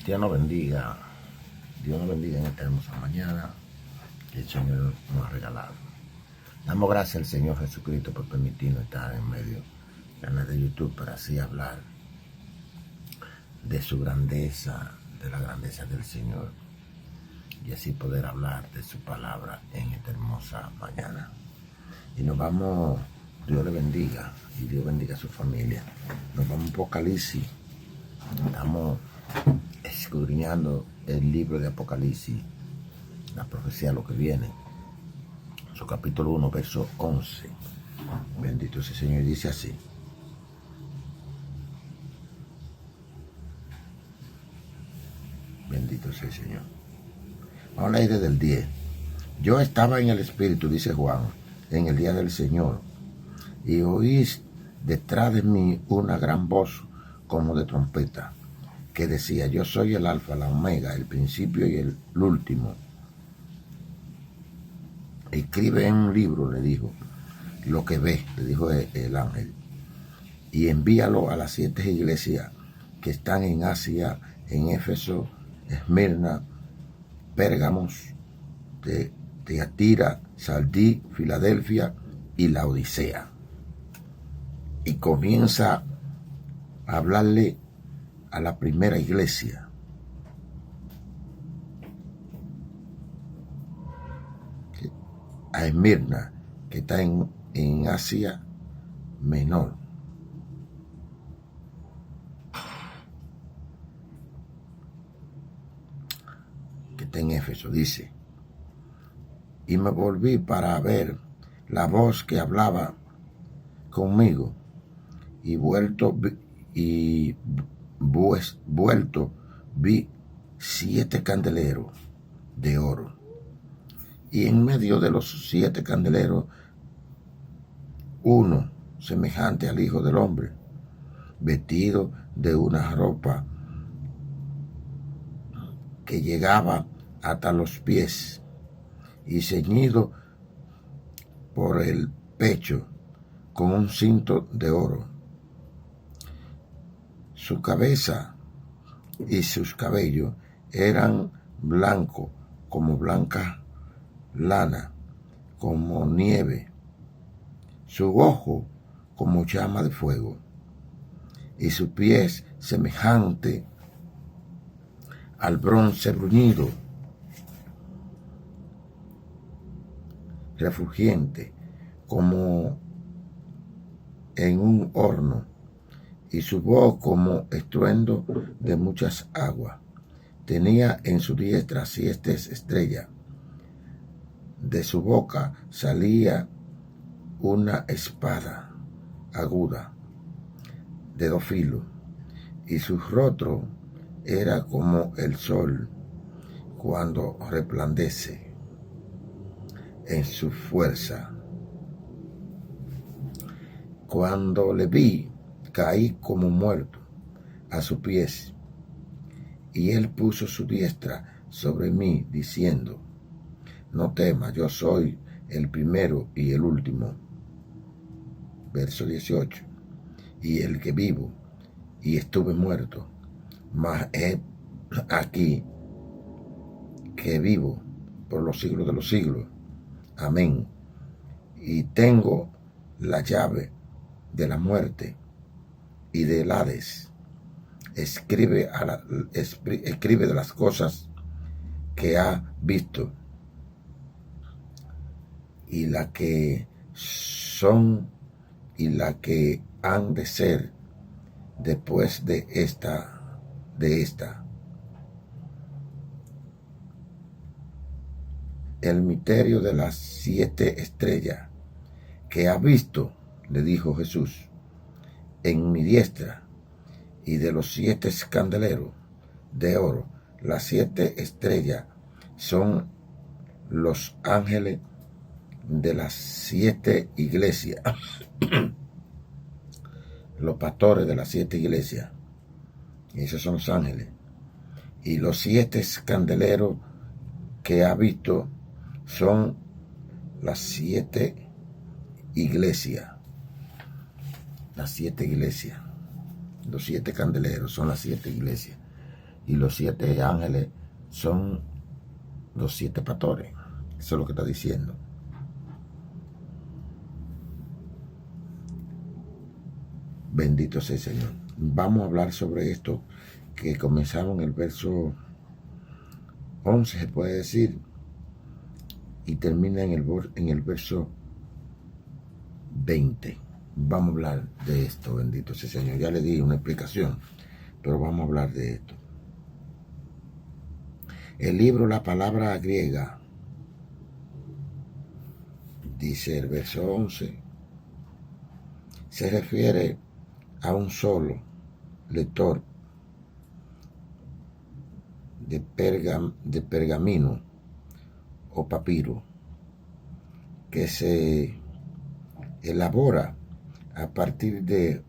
Dios nos bendiga. Dios nos bendiga en esta hermosa mañana que el Señor nos ha regalado. Damos gracias al Señor Jesucristo por permitirnos estar en medio del canal de YouTube para así hablar de su grandeza, de la grandeza del Señor, y así poder hablar de su palabra en esta hermosa mañana. Y nos vamos, Dios le bendiga y Dios bendiga a su familia. Nos vamos a Apocalipsis. Estamos escudriñando el libro de Apocalipsis, la profecía de lo que viene, su capítulo 1, verso 11. Bendito sea el Señor. Y dice así: bendito sea el Señor. Vamos a leer desde el 10. Yo estaba en el Espíritu, dice Juan, en el día del Señor, y oí detrás de mí una gran voz como de trompeta, que decía: yo soy el Alfa, la Omega, el principio y el último. Escribe en un libro, le dijo, lo que ves, le dijo el ángel, y envíalo a las 7 iglesias que están en Asia, en Éfeso, Esmirna, Pérgamos, Teatira, Sardí, Filadelfia y Laodicea. Y comienza a hablarle a la primera iglesia. A Esmirna, que está en Asia Menor. Que está en Éfeso, dice: y me volví para ver la voz que hablaba conmigo, y vuelto vi 7 candeleros de oro, y en medio de los 7 candeleros uno semejante al Hijo del Hombre, vestido de una ropa que llegaba hasta los pies y ceñido por el pecho con un cinto de oro. Su cabeza y sus cabellos eran blancos como blanca lana, como nieve, su ojo como llama de fuego, y sus pies semejante al bronce bruñido, refulgente como en un horno, y su voz como estruendo de muchas aguas. Tenía en su diestra 7 estrellas. De su boca salía una espada aguda de 2 filos, y su rostro era como el sol cuando resplandece en su fuerza. Cuando le vi, caí como muerto a sus pies, y él puso su diestra sobre mí, diciendo: no temas, yo soy el primero y el último. Verso 18. Y el que vivo, y estuve muerto, mas he aquí que vivo por los siglos de los siglos. Amén. Y tengo la llave de la muerte y del Hades. Escribe de las cosas que ha visto, y la que son y la que han de ser después de esta. El misterio de las 7 estrellas que ha visto, le dijo Jesús, en mi diestra, y de los 7 candeleros de oro. Las 7 estrellas son los ángeles de las 7 iglesias, los pastores de las 7 iglesias, y esos son los ángeles. Y los 7 candeleros que ha visto son las 7 iglesias. Las 7 iglesias. Los 7 candeleros son las 7 iglesias. y los 7 ángeles son los 7 pastores. Eso es lo que está diciendo. Bendito sea el Señor. Vamos a hablar sobre esto que comenzamos en el verso 11, se puede decir, y termina en el verso 20. Vamos a hablar de esto, bendito sea el Señor. Ya le di una explicación, pero vamos a hablar de esto. El libro, la palabra griega, dice el verso 11, se refiere a un solo lector de pergamino o papiro que se elabora a partir de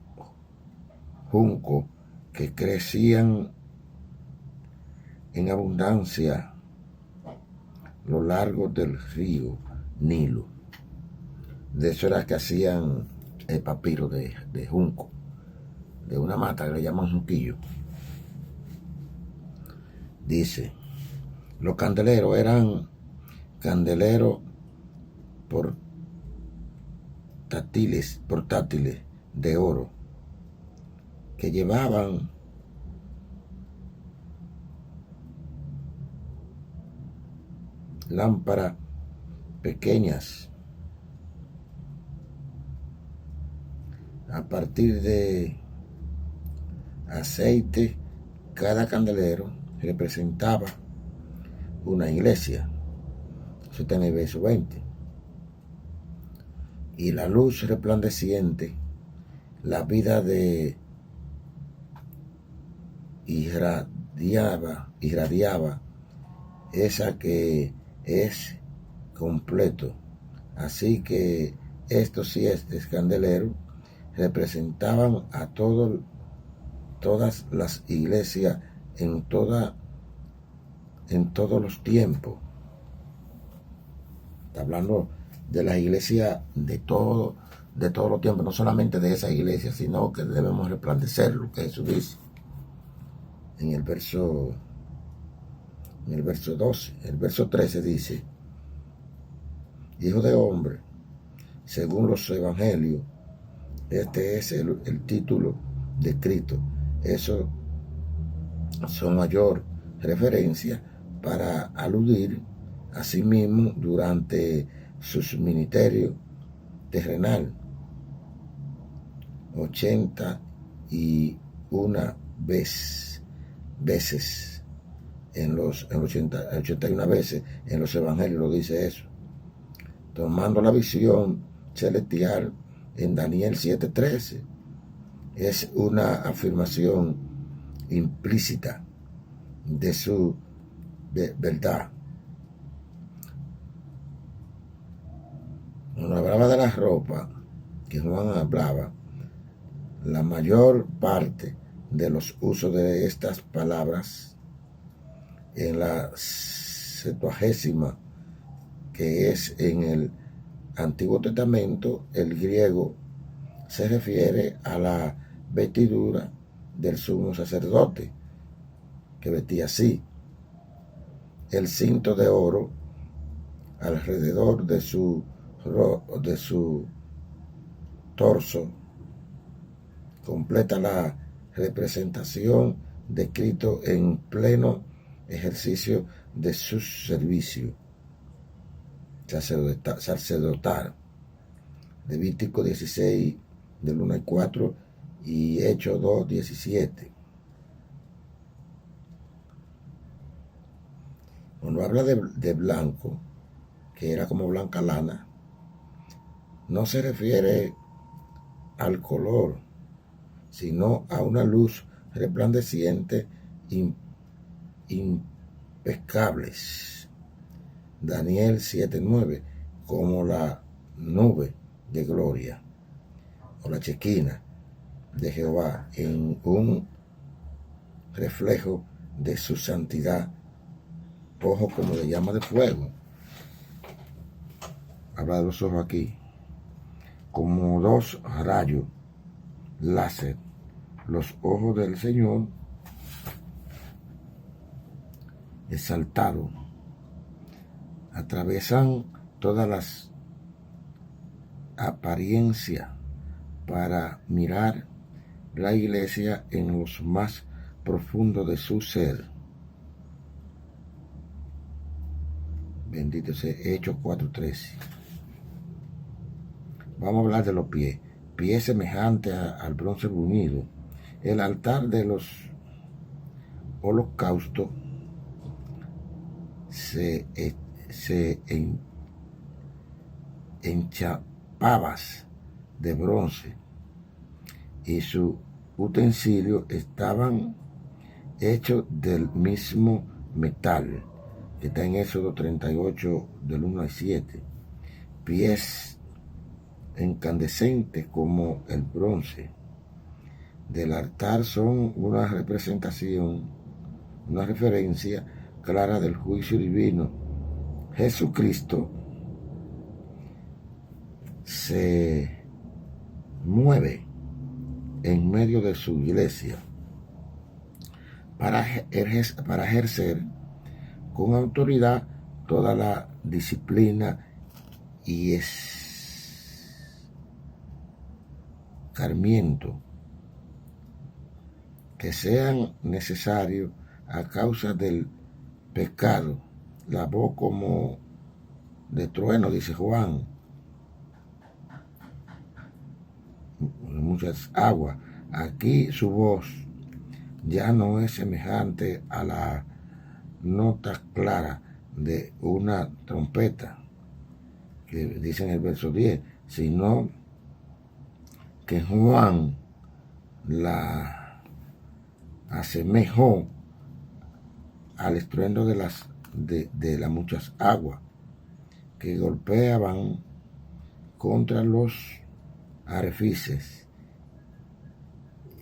junco que crecían en abundancia a lo largo del río Nilo. De eso era que hacían el papiro de junco, de una mata que le llaman junquillo. Dice, los candeleros eran candeleros portátiles de oro que llevaban lámparas pequeñas a partir de aceite. Cada candelero representaba una iglesia. Eso está en el verso 20. Y la luz resplandeciente, la vida irradiaba esa que es completo. Así que estos 7 candeleros representaban a todas las iglesias en todos los tiempos. Está hablando de las iglesias de todos los tiempos, no solamente de esa iglesia, sino que debemos resplandecer, lo que Jesús dice en el verso 12. El verso 13 dice, Hijo de hombre, según los evangelios, este es el título de Cristo. Eso son mayor referencia para aludir a sí mismo durante sus ministerios terrenal. 81 veces en los 81 veces en los evangelios lo dice eso, tomando la visión celestial en Daniel 7:13. Es una afirmación implícita de su verdad. Cuando hablaba de la ropa que Juan hablaba, la mayor parte de los usos de estas palabras en la Septuagesima, que es en el Antiguo Testamento, el griego, se refiere a la vestidura del sumo sacerdote, que vestía así: el cinto de oro alrededor de su torso completa la representación de Cristo en pleno ejercicio de su servicio sacerdotal. Levítico 16 del 1 al 4 y Hechos 2:17. Cuando habla de blanco, que era como blanca lana, no se refiere al color, sino a una luz resplandeciente, impecables. Daniel 7:9, como la nube de gloria o la chequina de Jehová, en un reflejo de su santidad, ojos como de llama de fuego. Habla de los ojos aquí, como 2 rayos láser. Los ojos del Señor exaltado, atraviesan todas las apariencias para mirar la iglesia en los más profundo de su ser. Bendito sea. Hechos 4:13. Vamos a hablar de los pies. Pies semejantes al bronce bruñido. El altar de los holocaustos se enchapaba de bronce y sus utensilios estaban hechos del mismo metal, que está en Éxodo 38 del 1 al 7. Pies incandescentes como el bronce del altar son una representación, una referencia clara del juicio divino. Jesucristo se mueve en medio de su iglesia para ejercer con autoridad toda la disciplina y escarmiento que sean necesarios a causa del pecado. La voz como de trueno, dice Juan, muchas aguas. Aquí su voz ya no es semejante a la nota clara de una trompeta, que dice en el verso 10, sino que Juan la asemejó al estruendo de las muchas aguas que golpeaban contra los arrecifes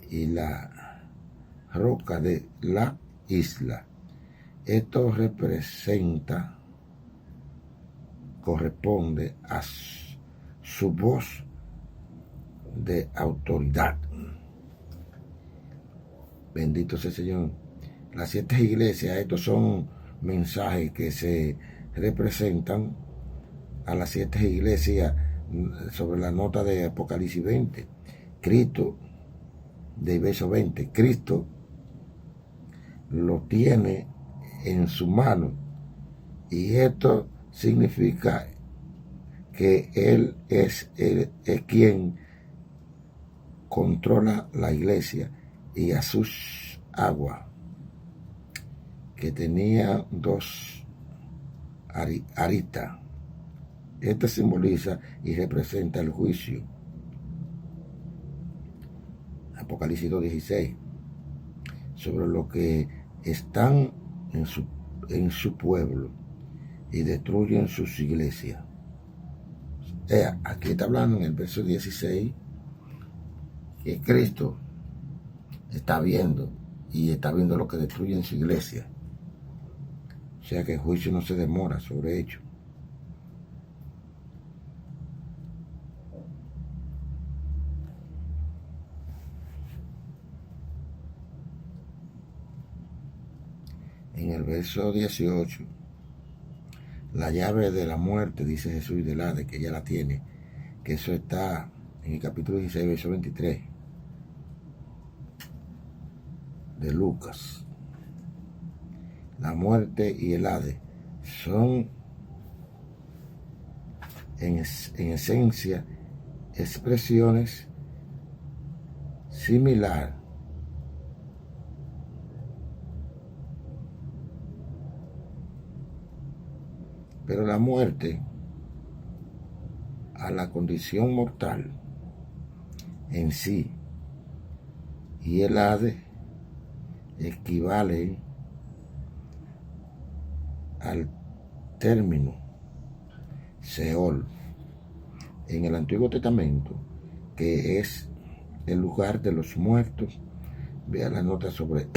y la roca de la isla. Esto corresponde a su voz de autoridad. Bendito sea el Señor. Las 7 iglesias, estos son mensajes que se representan a las 7 iglesias sobre la nota de Apocalipsis 20. Cristo, del verso 20, Cristo lo tiene en su mano, y esto significa que Él es quien controla la iglesia y a sus aguas, que tenía 2 aristas. Este simboliza y representa el juicio. Apocalipsis 2:16, sobre los que están en su pueblo y destruyen sus iglesias. Aquí está hablando en el verso 16 que Cristo está viendo lo que destruyen su iglesia. O sea que el juicio no se demora sobre ello. En el verso 18, la llave de la muerte, dice Jesús, y del Hades, que ya la tiene, que eso está en el capítulo 16, verso 23 de Lucas. La muerte y el Hades son en esencia expresiones similares pero la muerte a la condición mortal en sí y el Hades equivalen al término Seol en el Antiguo Testamento, que es el lugar de los muertos. Vea la nota sobre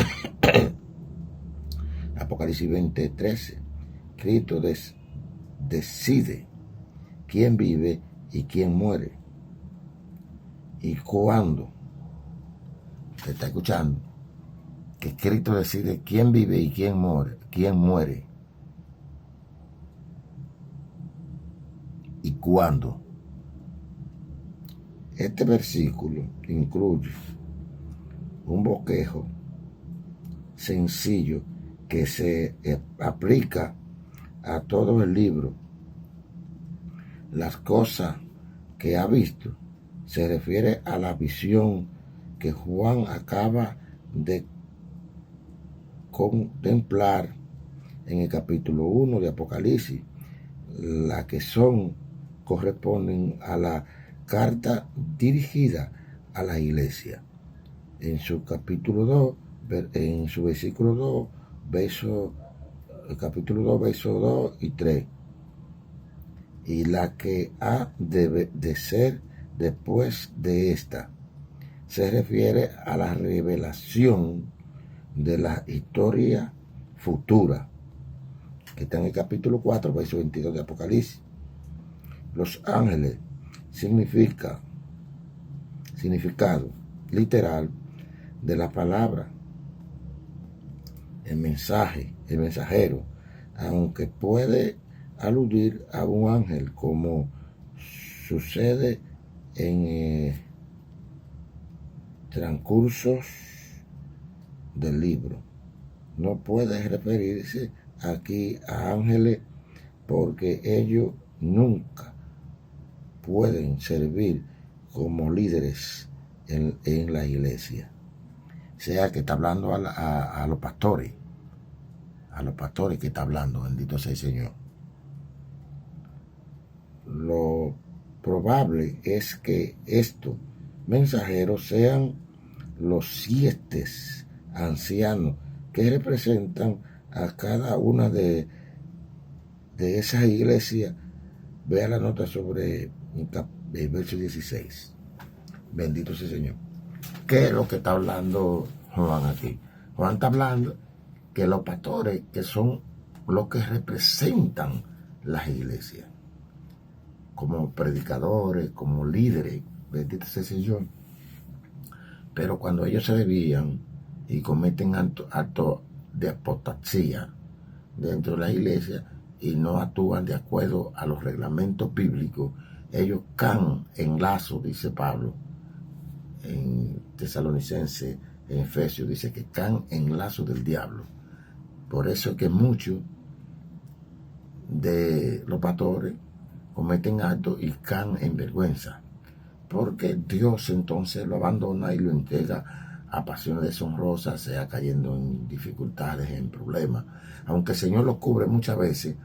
Apocalipsis 20:13. Cristo decide quién vive y quién muere y cuándo. ¿Te está escuchando? que Cristo decide quién vive y quién muere y cuándo. Este versículo incluye un bosquejo sencillo que se aplica a todo el libro. Las cosas que ha visto se refiere a la visión que Juan acaba de contemplar en el capítulo 1 de Apocalipsis, las que corresponden a la carta dirigida a la iglesia. En su capítulo 2, en su versículo 2, capítulo 2, versos 2 y 3. Y la que ha de ser después de esta, se refiere a la revelación de la historia futura, que está en el capítulo 4, verso 22 de Apocalipsis. Los ángeles significado literal de la palabra, el mensajero, aunque puede aludir a un ángel, como sucede en transcursos del libro. No puede referirse aquí a ángeles porque ellos nunca pueden servir como líderes en la iglesia. O sea que está hablando a los pastores, que está hablando, bendito sea el Señor. Lo probable es que estos mensajeros sean los 7 ancianos que representan a cada una de esas iglesias. Vea la nota sobre el verso 16. Bendito sea el Señor. ¿Qué es lo que está hablando Juan aquí? Juan está hablando que los pastores, que son los que representan las iglesias, como predicadores, como líderes, bendito sea el Señor. Pero cuando ellos se desvían y cometen actos de apostasía dentro de la iglesia y no actúan de acuerdo a los reglamentos bíblicos, ellos caen en lazo, dice Pablo en Tesalonicenses, en Efesios, dice que caen en lazo del diablo. Por eso es que muchos de los pastores cometen actos y caen en vergüenza, porque Dios entonces lo abandona y lo entrega a pasiones deshonrosas, sea cayendo en dificultades, en problemas, aunque el Señor los cubre muchas veces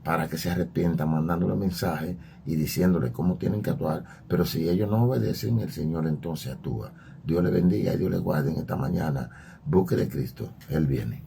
para que se arrepientan, mandándole mensajes y diciéndole cómo tienen que actuar. Pero si ellos no obedecen, el Señor entonces actúa. Dios les bendiga y Dios les guarde en esta mañana. Busque de Cristo, Él viene.